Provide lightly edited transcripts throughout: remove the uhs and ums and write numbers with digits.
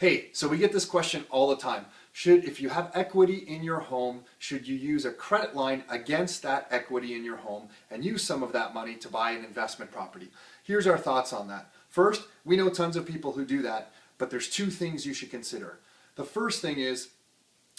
Hey, so we get this question all the time. If you have equity in your home, should you use a credit line against that equity in your home and use some of that money to buy an investment property? Here's our thoughts on that. First, we know tons of people who do that, but there's two things you should consider. The first thing is,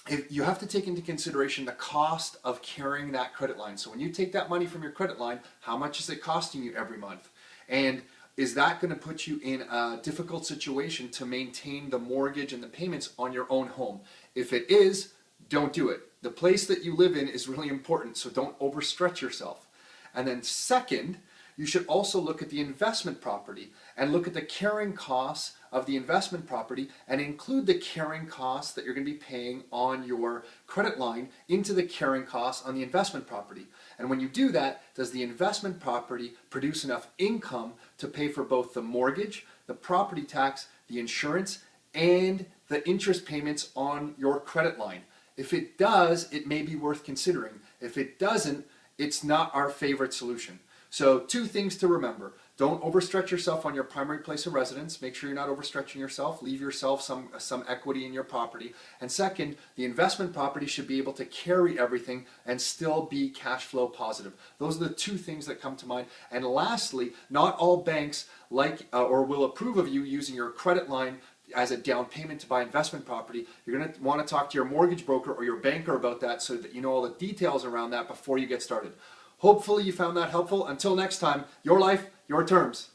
if you have to take into consideration the cost of carrying that credit line. So when you take that money from your credit line, how much is it costing you every month? And is that going to put you in a difficult situation to maintain the mortgage and the payments on your own home? If it is, don't do it. The place that you live in is really important, so don't overstretch yourself. And then second, you should also look at the investment property and look at the carrying costs of the investment property and include the carrying costs that you're going to be paying on your credit line into the carrying costs on the investment property. And when you do that, does the investment property produce enough income to pay for both the mortgage, the property tax, the insurance, and the interest payments on your credit line? If it does, it may be worth considering. If it doesn't, it's not our favorite solution. So two things to remember. Don't overstretch yourself on your primary place of residence. Make sure you're not overstretching yourself. Leave yourself some equity in your property. And second, the investment property should be able to carry everything and still be cash flow positive. Those are the two things that come to mind. And lastly, not all banks like or will approve of you using your credit line as a down payment to buy investment property. You're going to want to talk to your mortgage broker or your banker about that so that you know all the details around that before you get started. Hopefully you found that helpful. Until next time, your life, your terms.